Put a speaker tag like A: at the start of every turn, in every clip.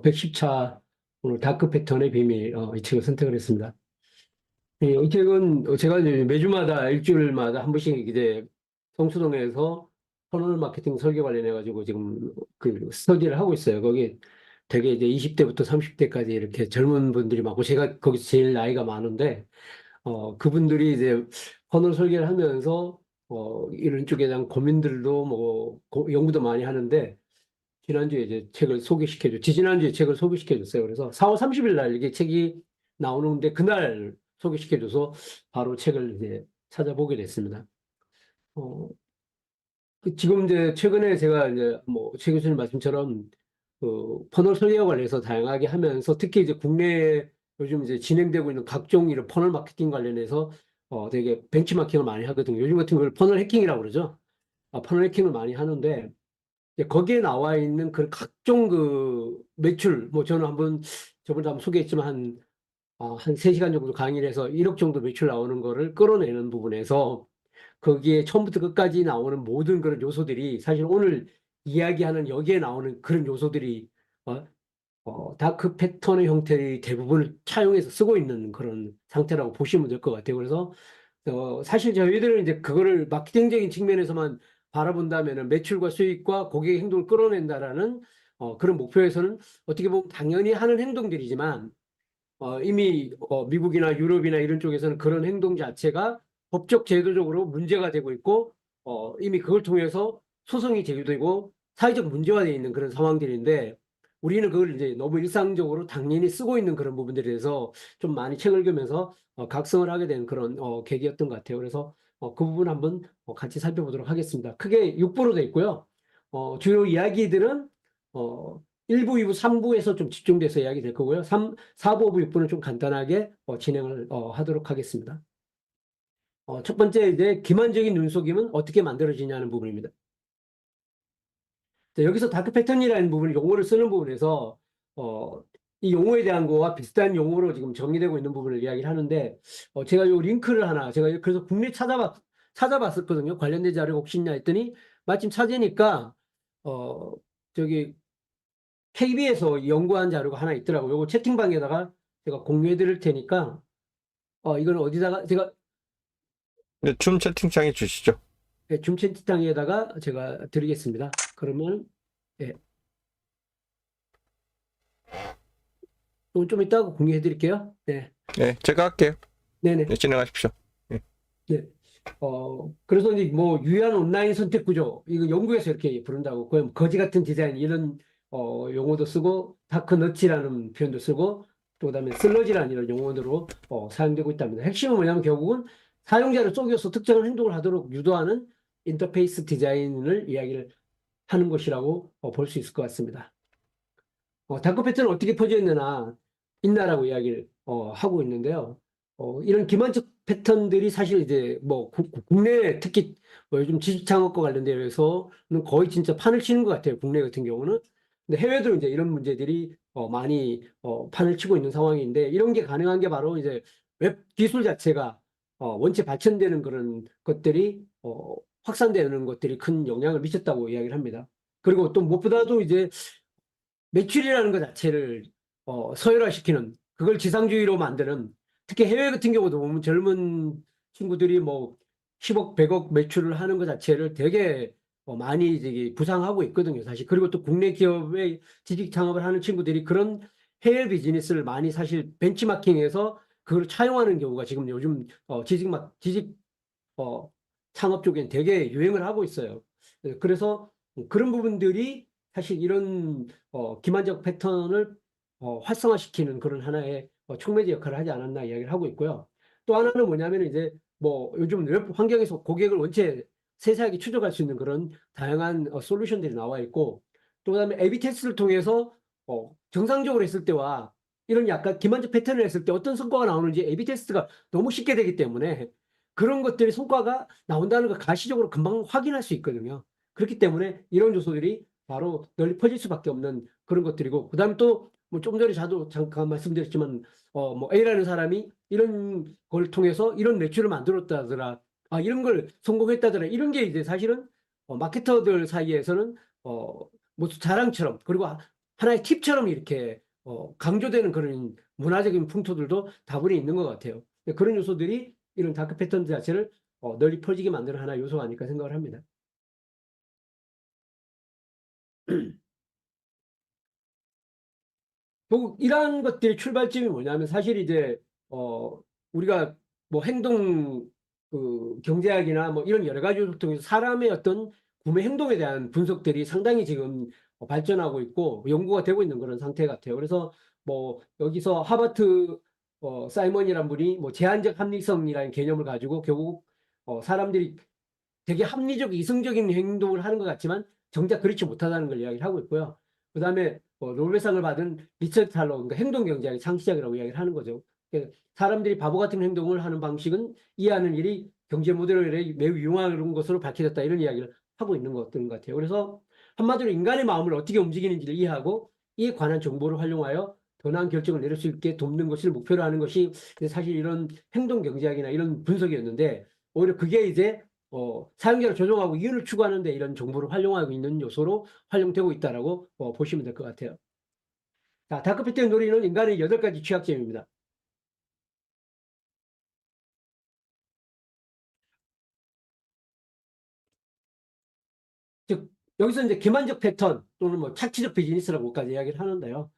A: 110차 오늘 다크 패턴의 비밀 이 책을 선택을 했습니다. 이 책은 제가 이제 매주마다 일주일마다 한 번씩 이제 성수동에서 퍼널 마케팅 설계 관련해 가지고 지금 그 스터디를 하고 있어요. 거기 되게 이제 20대부터 30대까지 이렇게 젊은 분들이 많고 제가 거기서 제일 나이가 많은데 그분들이 이제 퍼널 설계를 하면서 이런 쪽에 대한 고민들도 뭐 연구도 많이 하는데 지난주에 이제 책을 지지난주에 책을 소개시켜줬어요. 그래서 4월 30일 날 이게 책이 나오는데 그날 소개시켜줘서 바로 책을 이제 찾아보게 됐습니다. 어, 지금 이제 최근에 제가 이제 뭐 최 교수님 말씀처럼 그 퍼널 설계와 관련해서 다양하게 하면서 특히 이제 국내에 요즘 이제 진행되고 있는 각종 이런 퍼널 마케팅 관련해서 되게 벤치마킹을 많이 하거든요. 요즘 같은 걸 퍼널 해킹이라고 그러죠. 퍼널 해킹을 많이 하는데 거기에 나와 있는 그 각종 그 매출, 뭐 저는 저번에 한번 소개했지만 한 3시간 정도 강의를 해서 1억 정도 매출 나오는 거를 끌어내는 부분에서 거기에 처음부터 끝까지 나오는 모든 그런 요소들이 사실 오늘 이야기하는 여기에 나오는 그런 요소들이 어, 다크 패턴의 형태의 대부분을 차용해서 쓰고 있는 그런 상태라고 보시면 될 것 같아요. 그래서 사실 저희들은 이제 그거를 마케팅적인 측면에서만 바라본다면은 매출과 수익과 고객의 행동을 끌어낸다라는 그런 목표에서는 어떻게 보면 당연히 하는 행동들이지만 이미 미국이나 유럽이나 이런 쪽에서는 그런 행동 자체가 법적 제도적으로 문제가 되고 있고 이미 그걸 통해서 소송이 제기되고 사회적 문제화되어 있는 그런 상황들인데 우리는 그걸 이제 너무 일상적으로 당연히 쓰고 있는 그런 부분들에 대해서 좀 많이 책을 읽으면서 각성을 하게 된 그런 계기였던 것 같아요. 그래서 그 부분 한번 같이 살펴보도록 하겠습니다. 크게 6부로 되어 있고요. 주요 이야기들은 어, 1부, 2부, 3부에서 좀 집중돼서 이야기 될 거고요. 4부, 5부, 6부는 좀 간단하게 진행을 하도록 하겠습니다. 첫 번째 이제 기만적인 눈속임은 어떻게 만들어지냐는 부분입니다. 자, 여기서 다크 패턴이라는 부분, 용어를 쓰는 부분에서 어, 이 용어에 대한 거와 비슷한 용어로 지금 정의되고 있는 부분을 이야기를 하는데 제가 요 링크를 하나 제가 그래서 국내 찾아봤었거든요. 관련된 자료가 혹시 있냐 했더니 마침 찾으니까 어, 저기 KB에서 연구한 자료가 하나 있더라고요. 요거 채팅방에다가 제가 공유해 드릴 테니까, 이건 어디다가, 제가
B: 네, 줌 채팅창에 주시죠.
A: 줌 채팅창에다가 제가 드리겠습니다. 그러면, 예, 좀 이따가 공유해 드릴게요. 네,
B: 네, 제가 할게요.
A: 네네.
B: 네, 진행하십시오. 네.
A: 네. 그래서 이제 뭐, 유연 온라인 선택 구조, 이거 연구에서 이렇게 부른다고, 그냥 거지 같은 디자인, 이런, 용어도 쓰고, 다크너치라는 표현도 쓰고, 또 그다음에 슬러지라는 이런 용어들로 사용되고 있답니다. 핵심은 뭐냐면 결국은 사용자를 속여서 특정한 행동을 하도록 유도하는 인터페이스 디자인을 이야기를 하는 것이라고 볼 수 있을 것 같습니다. 다크 패턴은 어떻게 퍼져 있나라고 이야기를 하고 있는데요. 이런 기만적 패턴들이 사실 이제 뭐 국내 특히 뭐 요즘 지식창업과 관련되어서는 거의 진짜 판을 치는 것 같아요. 국내 같은 경우는. 근데 해외도 이제 이런 문제들이 많이 판을 치고 있는 상황인데 이런 게 가능한 게 바로 이제 웹 기술 자체가 원체 발전되는 그런 것들이 확산되는 것들이 큰 영향을 미쳤다고 이야기를 합니다. 그리고 또 무엇보다도 이제 매출이라는 것 자체를 서열화시키는 그걸 지상주의로 만드는 특히 해외 같은 경우도 보면 젊은 친구들이 뭐 10억, 100억 매출을 하는 것 자체를 되게 많이 저기 부상하고 있거든요, 사실. 그리고 또 국내 기업의 지식 창업을 하는 친구들이 그런 해외 비즈니스를 많이 사실 벤치마킹해서 그걸 차용하는 경우가 지금 요즘 지식 어, 창업 쪽엔 되게 유행을 하고 있어요. 그래서 그런 부분들이 사실 이런 기만적 패턴을 활성화시키는 그런 하나의 촉매제 역할을 하지 않았나 이야기를 하고 있고요. 또 하나는 뭐냐면 이제 뭐 요즘 웹 환경에서 고객을 원체 세세하게 추적할 수 있는 그런 다양한 솔루션들이 나와 있고 또 그다음에 A/B 테스트를 통해서 정상적으로 했을 때와 이런 약간 기만적 패턴을 했을 때 어떤 성과가 나오는지 A/B 테스트가 너무 쉽게 되기 때문에 그런 것들이 성과가 나온다는 걸 가시적으로 금방 확인할 수 있거든요. 그렇기 때문에 이런 요소들이 바로 널리 퍼질 수밖에 없는 그런 것들이고, 그 다음에 또, 뭐 좀 전에 저도 잠깐 말씀드렸지만, 뭐 A라는 사람이 이런 걸 통해서 이런 매출을 만들었다더라. 이런 걸 성공했다더라. 이런 게 이제 사실은 마케터들 사이에서는 뭐 자랑처럼, 그리고 하나의 팁처럼 이렇게 강조되는 그런 문화적인 풍토들도 다분히 있는 것 같아요. 그런 요소들이 이런 다크 패턴 자체를 널리 퍼지게 만드는 하나의 요소가 아닐까 생각을 합니다. 결국 이러한 것들의 출발점이 뭐냐면 사실 이제 우리가 뭐 행동 경제학이나 뭐 이런 여러 가지 요소를 통해서 사람의 어떤 구매 행동에 대한 분석들이 상당히 지금 발전하고 있고 연구가 되고 있는 그런 상태 같아요. 그래서 뭐 여기서 하버트 사이먼이란 분이 뭐 제한적 합리성이라는 개념을 가지고 결국 사람들이 되게 합리적 이성적인 행동을 하는 것 같지만 정작 그렇지 못하다는 걸 이야기를 하고 있고요. 그다음에 노벨상을 받은 리처드 탈러, 그러니까 행동경제학의 창시자라고 이야기를 하는 거죠. 사람들이 바보 같은 행동을 하는 방식은 이해하는 일이 경제 모델에 매우 유용한 것으로 밝혀졌다, 이런 이야기를 하고 있는 것들인 것 같아요. 그래서 한마디로 인간의 마음을 어떻게 움직이는지를 이해하고 이에 관한 정보를 활용하여 더 나은 결정을 내릴 수 있게 돕는 것을 목표로 하는 것이 사실 이런 행동경제학이나 이런 분석이었는데, 오히려 그게 이제 사용자를 조종하고 이윤을 추구하는 데 이런 정보를 활용하고 있는 요소로 활용되고 있다라고 보시면 될 것 같아요. 자, 다크패턴 놀이는 인간의 8가지 취약점입니다. 즉, 여기서 이제 기만적 패턴 또는 뭐 착취적 비즈니스라고까지 이야기를 하는데요.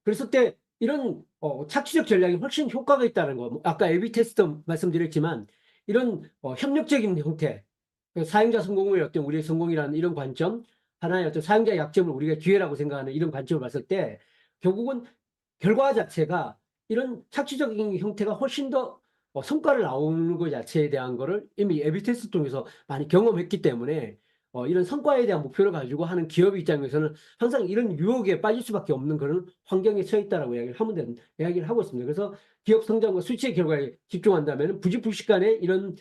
A: 그랬을 때 이런 착취적 전략이 훨씬 효과가 있다는 거, 뭐 아까 A/B 테스트 말씀드렸지만 이런 협력적인 형태, 그 사용자 성공의 어떤 우리의 성공이라는 이런 관점, 하나의 어떤 사용자 약점을 우리가 기회라고 생각하는 이런 관점을 봤을 때 결국은 결과 자체가 이런 착취적인 형태가 훨씬 더 성과를 나오는 것 자체에 대한 거를 이미 A/B 테스트 통해서 많이 경험했기 때문에 이런 성과에 대한 목표를 가지고 하는 기업 입장에서는 항상 이런 유혹에 빠질 수밖에 없는 그런 환경에 처해 있다라고 이야기를 하면 되는 이야기를 하고 있습니다. 그래서 기업 성장과 수치의 결과에 집중한다면 부지불식간에 이런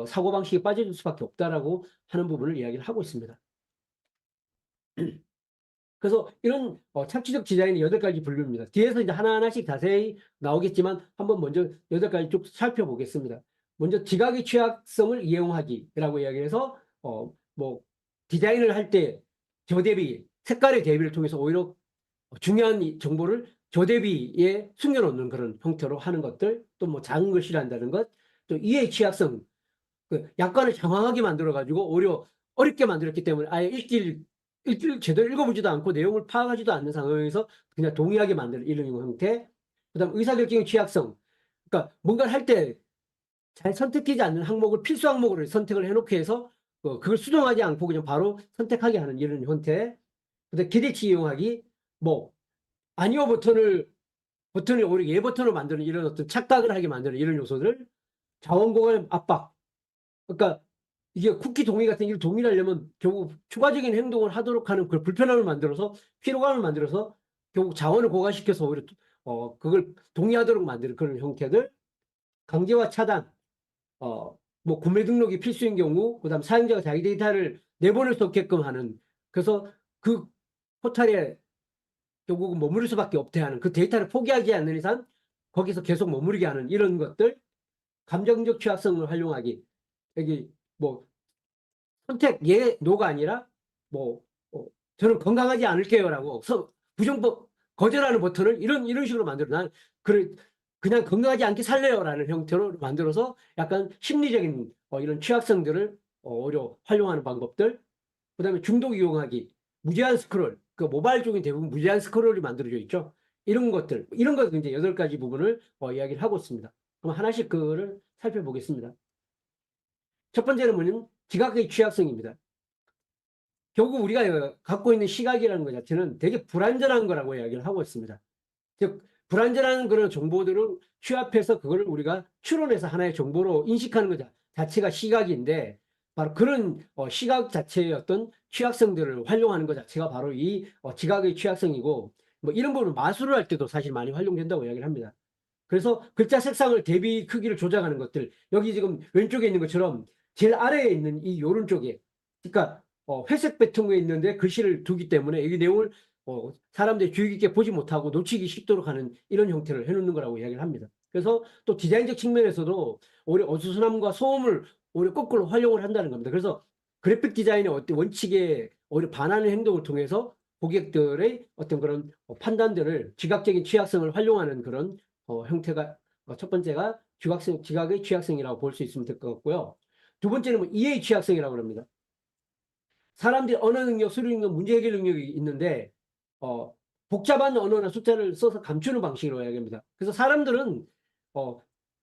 A: 사고 방식에 빠질 수밖에 없다라고 하는 부분을 이야기를 하고 있습니다. 그래서 이런 착취적 디자인의 8가지 분류입니다. 뒤에서 이제 하나하나씩 자세히 나오겠지만 한번 먼저 8가지 쭉 살펴보겠습니다. 먼저 지각의 취약성을 이용하기라고 이야기해서 뭐 디자인을 할 때 저대비, 색깔의 대비를 통해서 오히려 중요한 정보를 저대비에 숨겨놓는 그런 형태로 하는 것들, 또 뭐 작은 걸 싫어한다는 것, 또 이해의 취약성, 그 약관을 장황하게 만들어가지고 오히려 어렵게 만들었기 때문에 아예 읽기를 제대로 읽어보지도 않고 내용을 파악하지도 않는 상황에서 그냥 동의하게 만드는 이런 형태. 그다음 의사결정의 취약성. 그러니까 뭔가를 할 때 잘 선택되지 않는 항목을 필수 항목으로 선택을 해놓게 해서 그걸 수정하지 않고 그냥 바로 선택하게 하는 이런 형태. 그다음 기대치 이용하기. 뭐 아니요 버튼을 오히려 예 버튼으로 만드는 이런 어떤 착각을 하게 만드는 이런 요소들. 자원공할 압박. 그러니까 이게 쿠키 동의 같은 일을 동의를 하려면 결국 추가적인 행동을 하도록 하는 그 불편함을 만들어서 피로감을 만들어서 결국 자원을 고갈시켜서 오히려 그걸 동의하도록 만드는 그런 형태들. 강제와 차단, 뭐 구매 등록이 필수인 경우, 그다음 사용자가 자기 데이터를 내보낼 수 없게끔 하는, 그래서 그 포털에 결국은 머무를 수밖에 없게 하는, 그 데이터를 포기하지 않는 이상 거기서 계속 머무르게 하는 이런 것들. 감정적 취약성을 활용하기. 여기 뭐 선택 예, 노가 아니라 뭐 저는 건강하지 않을게요라고 부정법 거절하는 버튼을 이런 식으로 만들어 난 그냥 건강하지 않게 살래요라는 형태로 만들어서 약간 심리적인 이런 취약성들을 오히려 활용하는 방법들. 그다음에 중독 이용하기, 무제한 스크롤, 그 모바일 쪽은 대부분 무제한 스크롤이 만들어져 있죠. 이런 것들, 이런 것 이제 8가지 부분을 이야기를 하고 있습니다. 그럼 하나씩 그거를 살펴보겠습니다. 첫 번째는 뭐냐면 지각의 취약성입니다. 결국 우리가 갖고 있는 시각이라는 것 자체는 되게 불완전한 거라고 이야기를 하고 있습니다. 즉 불완전한 그런 정보들을 취합해서 그걸 우리가 추론해서 하나의 정보로 인식하는 것 자체가 시각인데, 바로 그런 시각 자체의 어떤 취약성들을 활용하는 것 자체가 바로 이 지각의 취약성이고, 뭐 이런 부분은 마술을 할 때도 사실 많이 활용된다고 이야기를 합니다. 그래서 글자 색상을 대비 크기를 조작하는 것들, 여기 지금 왼쪽에 있는 것처럼 제일 아래에 있는 이 요런 쪽에, 그러니까 회색 배통에 있는데 글씨를 두기 때문에 이 내용을 사람들이 주의 깊게 보지 못하고 놓치기 쉽도록 하는 이런 형태를 해놓는 거라고 이야기를 합니다. 그래서 또 디자인적 측면에서도 오히려 어수선함과 소음을 오히려 거꾸로 활용을 한다는 겁니다. 그래서 그래픽 디자인의 어떤 원칙에 오히려 반하는 행동을 통해서 고객들의 어떤 그런 판단들을 지각적인 취약성을 활용하는 그런 형태가 첫 번째가 지각의 취약성이라고 볼 수 있으면 될 것 같고요. 두 번째는 뭐 이해의 취약성이라고 합니다. 사람들이 언어 능력, 수리 능력, 문제 해결 능력이 있는데 복잡한 언어나 숫자를 써서 감추는 방식으로 이야기합니다. 그래서 사람들은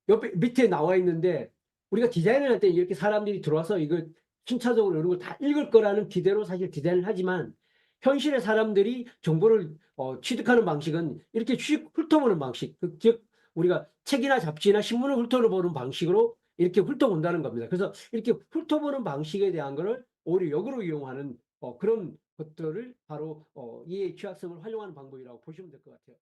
A: 옆에 밑에 나와 있는데 우리가 디자인을 할 때 이렇게 사람들이 들어와서 이걸 순차적으로 이런 걸 다 읽을 거라는 기대로 사실 디자인을 하지만 현실의 사람들이 정보를 취득하는 방식은 이렇게 훑어보는 방식, 즉 우리가 책이나 잡지나 신문을 훑어보는 방식으로 이렇게 훑어본다는 겁니다. 그래서 이렇게 훑어보는 방식에 대한 거를 오히려 역으로 이용하는 그런 것들을 바로 이해의 취약성을 활용하는 방법이라고 보시면 될 것 같아요.